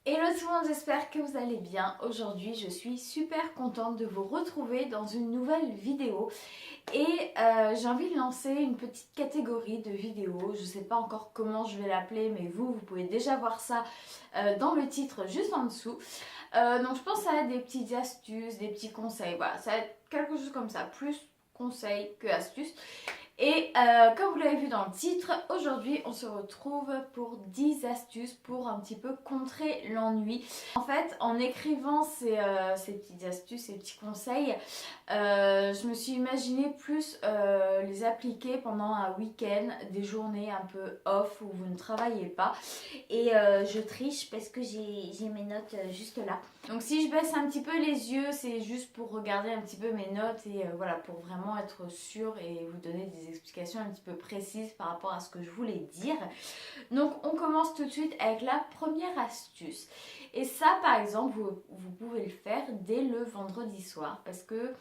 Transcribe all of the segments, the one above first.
Hello tout le monde, j'espère que vous allez bien. Aujourd'hui, je suis super contente de vous retrouver dans une nouvelle vidéo et j'ai envie de lancer une petite catégorie de vidéos. Je ne sais pas encore comment je vais l'appeler, mais vous pouvez déjà voir ça dans le titre juste en dessous. Donc je pense que ça va être des petites astuces, des petits conseils. Voilà, ça va être quelque chose comme ça, plus conseils que astuces. Et comme vous l'avez vu dans le titre, aujourd'hui on se retrouve pour 10 astuces pour un petit peu contrer l'ennui. En fait, en écrivant ces petites astuces, ces petits conseils, je me suis imaginé plus les appliquer pendant un week-end, des journées un peu off où vous ne travaillez pas. Et je triche parce que j'ai mes notes juste là. Donc si je baisse un petit peu les yeux, c'est juste pour regarder un petit peu mes notes et voilà, pour vraiment être sûre et vous donner des explications un petit peu précises par rapport à ce que je voulais dire. Donc on commence tout de suite avec la première astuce. Et ça par exemple, vous pouvez le faire dès le vendredi soir parce que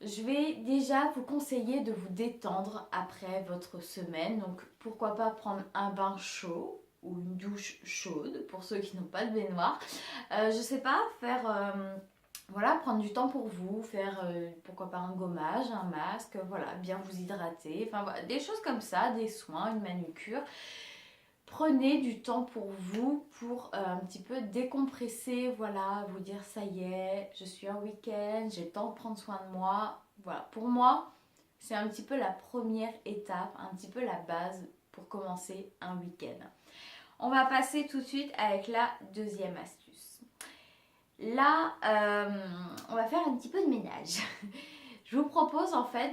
je vais déjà vous conseiller de vous détendre après votre semaine. Donc pourquoi pas prendre un bain chaud ou une douche chaude pour ceux qui n'ont pas de baignoire. Je sais pas, faire voilà, prendre du temps pour vous, faire pourquoi pas un gommage, un masque, voilà, bien vous hydrater, enfin voilà, des choses comme ça, des soins, une manucure. Prenez du temps pour vous, pour un petit peu décompresser, voilà, vous dire ça y est, je suis en week-end, j'ai le temps de prendre soin de moi. Voilà, pour moi, c'est un petit peu la première étape, un petit peu la base pour commencer un week-end. On va passer tout de suite avec la deuxième astuce. Là, on va faire un petit peu de ménage. Je vous propose en fait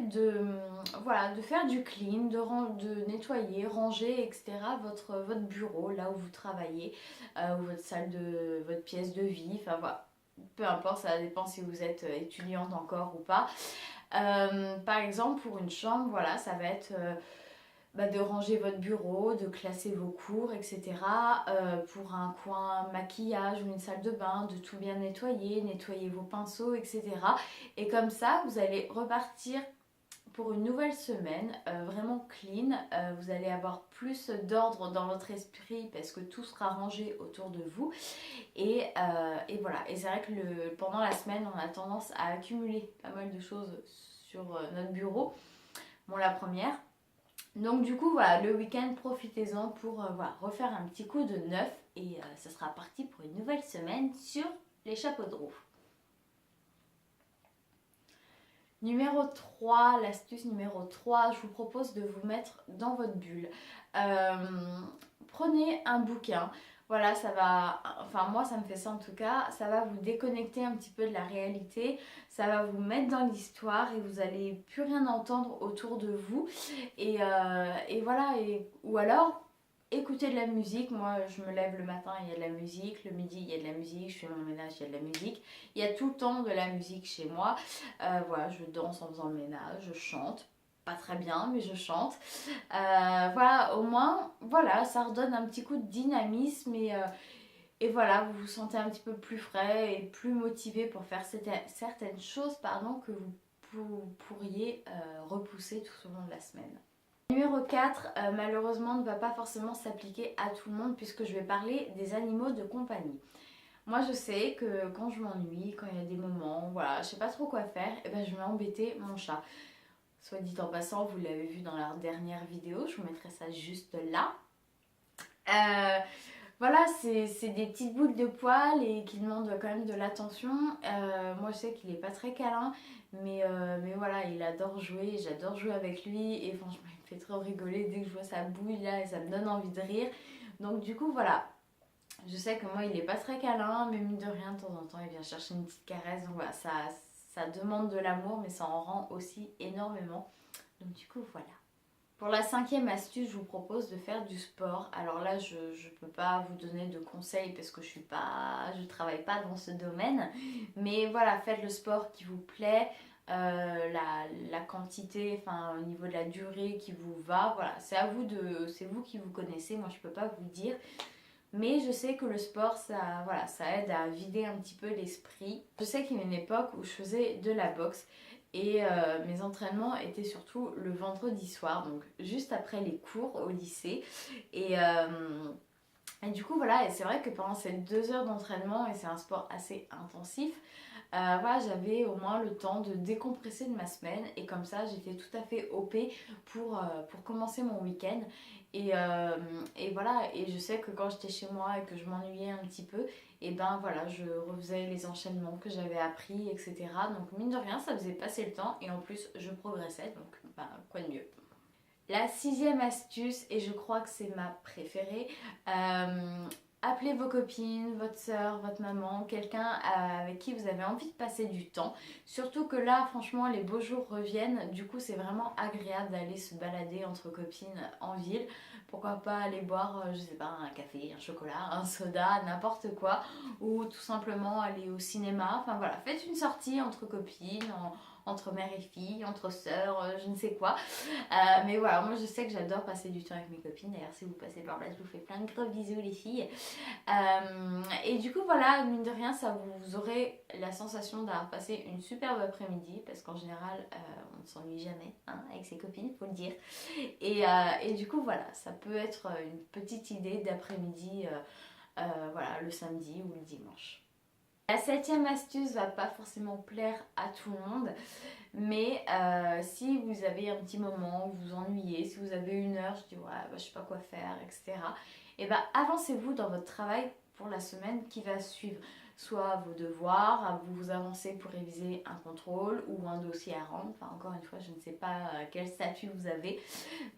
voilà, de faire du clean, de nettoyer, ranger, etc. Votre bureau, là où vous travaillez, ou votre pièce de vie, enfin voilà. Peu importe, ça dépend si vous êtes étudiante encore ou pas. Par exemple, pour une chambre, voilà, ça va être de ranger votre bureau, de classer vos cours, etc. Pour un coin maquillage ou une salle de bain, de tout bien nettoyer vos pinceaux, etc. Et comme ça, vous allez repartir pour une nouvelle semaine, vraiment clean. Vous allez avoir plus d'ordre dans votre esprit parce que tout sera rangé autour de vous. Et voilà. Et c'est vrai que pendant la semaine, on a tendance à accumuler pas mal de choses sur notre bureau. Bon, la première. Donc du coup, voilà, le week-end, profitez-en pour voilà, refaire un petit coup de neuf. Et ça sera parti pour une nouvelle semaine sur les chapeaux de roue. Numéro 3, l'astuce numéro 3, je vous propose de vous mettre dans votre bulle. Euh, Prenez un bouquin. Voilà, ça va, enfin moi ça me fait ça en tout cas, ça va vous déconnecter un petit peu de la réalité, ça va vous mettre dans l'histoire et vous allez plus rien entendre autour de vous. Et voilà, ou alors écouter de la musique. Moi je me lève le matin, il y a de la musique, le midi il y a de la musique, je fais mon ménage, il y a de la musique. Il y a tout le temps de la musique chez moi. Voilà, je danse en faisant le ménage, je chante. Pas très bien, mais je chante. Voilà, au moins, voilà, ça redonne un petit coup de dynamisme et voilà, vous vous sentez un petit peu plus frais et plus motivé pour faire certaines choses pardon, que vous pourriez repousser tout au long de la semaine. Numéro 4, malheureusement, ne va pas forcément s'appliquer à tout le monde puisque je vais parler des animaux de compagnie. Moi, je sais que quand je m'ennuie, quand il y a des moments, voilà, je sais pas trop quoi faire, et ben je vais embêter mon chat. Soit dit en passant, vous l'avez vu dans la dernière vidéo, je vous mettrai ça juste là. Euh, voilà, c'est des petites boules de poils et qui demandent quand même de l'attention. Moi, je sais qu'il est pas très câlin, mais voilà, il adore jouer, j'adore jouer avec lui et franchement, il me fait trop rigoler dès que je vois sa bouille là et ça me donne envie de rire. Donc, du coup, voilà. Je sais que moi, il est pas très câlin, mais mine de rien, de temps en temps, il vient chercher une petite caresse. Donc voilà, ça demande de l'amour, mais ça en rend aussi énormément. Donc, du coup, voilà. Pour la cinquième astuce, je vous propose de faire du sport. Alors là, je ne peux pas vous donner de conseils parce que je travaille pas dans ce domaine. Mais voilà, faites le sport qui vous plaît, la quantité, enfin au niveau de la durée qui vous va. Voilà, c'est vous qui vous connaissez. Moi, je peux pas vous dire. Mais je sais que le sport, ça, voilà, ça aide à vider un petit peu l'esprit. Je sais qu'il y a une époque où je faisais de la boxe et mes entraînements étaient surtout le vendredi soir, donc juste après les cours au lycée. Et, Et du coup voilà, et c'est vrai que pendant ces 2 heures d'entraînement, et c'est un sport assez intensif, voilà, j'avais au moins le temps de décompresser de ma semaine et comme ça j'étais tout à fait OP pour commencer mon week-end. Et voilà, et je sais que quand j'étais chez moi et que je m'ennuyais un petit peu, et ben voilà, je refaisais les enchaînements que j'avais appris, etc. Donc mine de rien, ça faisait passer le temps et en plus je progressais, donc ben, quoi de mieux. La 6e astuce, et je crois que c'est ma préférée, appelez vos copines, votre soeur, votre maman, quelqu'un avec qui vous avez envie de passer du temps. Surtout que là, franchement, les beaux jours reviennent. Du coup, c'est vraiment agréable d'aller se balader entre copines en ville. Pourquoi pas aller boire, je sais pas, un café, un chocolat, un soda, n'importe quoi. Ou tout simplement aller au cinéma. Enfin voilà, faites une sortie entre copines, entre mère et fille, entre sœurs, je ne sais quoi. Mais voilà, moi je sais que j'adore passer du temps avec mes copines. D'ailleurs, si vous passez par là, je vous fais plein de gros bisous, les filles. Et du coup, voilà, mine de rien, ça vous aurez la sensation d'avoir passé une superbe après-midi. Parce qu'en général, on ne s'ennuie jamais hein, avec ses copines, faut le dire. Et du coup, voilà, ça peut être une petite idée d'après-midi, voilà, le samedi ou le dimanche. La 7e astuce va pas forcément plaire à tout le monde, mais si vous avez un petit moment, vous vous ennuyez, si vous avez 1 heure, je dis ouais, bah, je sais pas quoi faire, etc. Et ben avancez-vous dans votre travail pour la semaine qui va suivre. Soit vos devoirs, vous avancez pour réviser un contrôle ou un dossier à rendre. Enfin, encore une fois, je ne sais pas quel statut vous avez.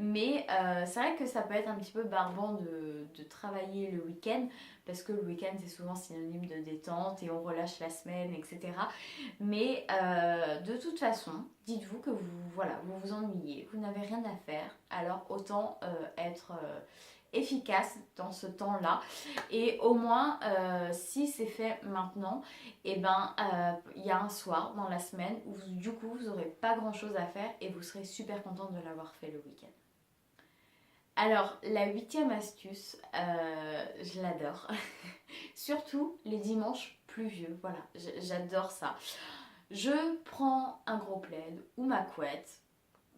Mais c'est vrai que ça peut être un petit peu barbant de travailler le week-end parce que le week-end c'est souvent synonyme de détente et on relâche la semaine, etc. Mais de toute façon, dites-vous que voilà, vous vous ennuyez, vous n'avez rien à faire, alors autant être efficace dans ce temps-là. Et au moins, si c'est fait maintenant, et ben il y a un soir dans la semaine où du coup vous n'aurez pas grand-chose à faire et vous serez super contente de l'avoir fait le week-end. Alors, la 8e astuce, je l'adore. Surtout les dimanches pluvieux, voilà, j'adore ça. Je prends un gros plaid ou ma couette,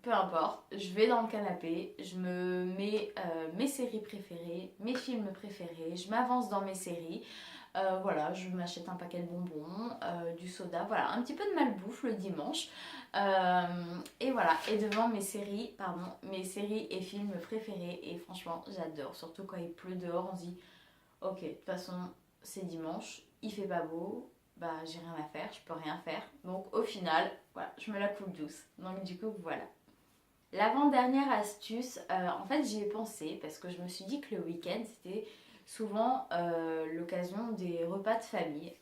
peu importe, je vais dans le canapé, je me mets mes séries préférées, mes films préférés, je m'avance dans mes séries. Voilà, je m'achète un paquet de bonbons, du soda, voilà, un petit peu de malbouffe le dimanche. Et voilà, et devant mes séries et films préférés. Et franchement, j'adore, surtout quand il pleut dehors, on se dit, ok, de toute façon, c'est dimanche, il fait pas beau, bah j'ai rien à faire, je peux rien faire. Donc au final, voilà, je me la coule douce. Donc du coup, voilà. L'avant-dernière astuce, en fait j'y ai pensé parce que je me suis dit que le week-end c'était souvent l'occasion des repas de famille.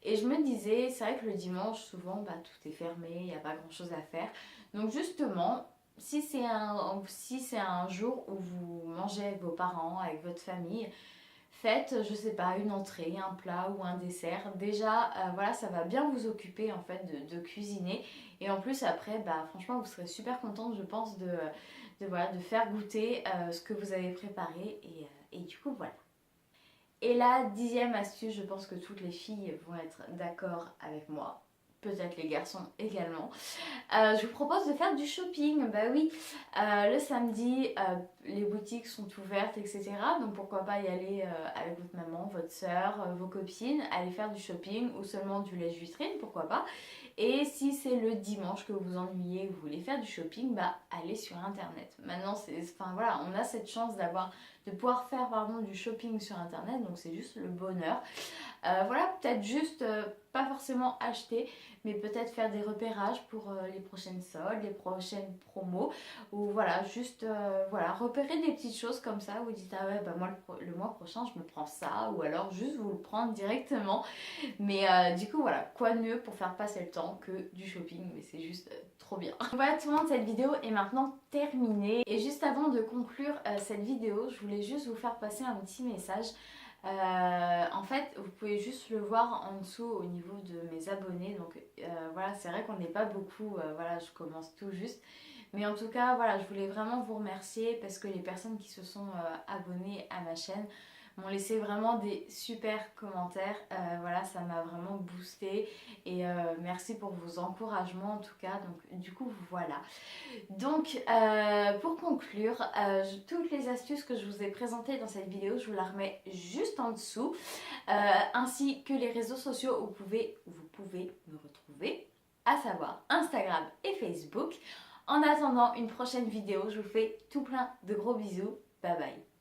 Et je me disais, c'est vrai que le dimanche souvent bah, tout est fermé, il n'y a pas grand-chose à faire. Donc justement, si c'est un jour où vous mangez avec vos parents, avec votre famille, faites, je sais pas, une entrée, un plat ou un dessert. Déjà, voilà, ça va bien vous occuper en fait de cuisiner. Et en plus, après, bah, franchement, vous serez super contente, je pense, voilà, de faire goûter ce que vous avez préparé. Et du coup, voilà. Et la 10e astuce, je pense que toutes les filles vont être d'accord avec moi. Peut-être les garçons également. Je vous propose de faire du shopping. Bah oui, le samedi, les boutiques sont ouvertes, etc. Donc pourquoi pas y aller avec votre maman, votre soeur, vos copines, aller faire du shopping ou seulement du lèche-vitrine, pourquoi pas. Et si c'est le dimanche que vous vous ennuyez, vous voulez faire du shopping, bah allez sur internet. Maintenant, enfin voilà, on a cette chance de pouvoir faire vraiment du shopping sur internet, donc c'est juste le bonheur. Voilà, peut-être juste pas forcément acheter, mais peut-être faire des repérages pour les prochaines soldes, les prochaines promos, ou voilà, juste voilà, repérer des petites choses comme ça, où vous dites ah ouais, bah moi le mois prochain je me prends ça, ou alors juste vous le prendre directement. Mais du coup voilà, quoi de mieux pour faire passer le temps que du shopping, mais c'est juste trop bien. Voilà tout le monde, cette vidéo est maintenant terminée. Et juste avant de conclure cette vidéo, je voulais juste vous faire passer un petit message. En fait, vous pouvez juste le voir en dessous au niveau de mes abonnés. Donc voilà, c'est vrai qu'on n'est pas beaucoup, voilà, je commence tout juste. Mais en tout cas, voilà, je voulais vraiment vous remercier parce que les personnes qui se sont abonnées à ma chaîne, m'ont laissé vraiment des super commentaires. Voilà, ça m'a vraiment boosté et merci pour vos encouragements en tout cas. Donc du coup voilà. Donc pour conclure, toutes les astuces que je vous ai présentées dans cette vidéo, je vous la remets juste en dessous, ainsi que les réseaux sociaux où vous pouvez me retrouver, à savoir Instagram et Facebook. En attendant une prochaine vidéo, je vous fais tout plein de gros bisous. Bye bye.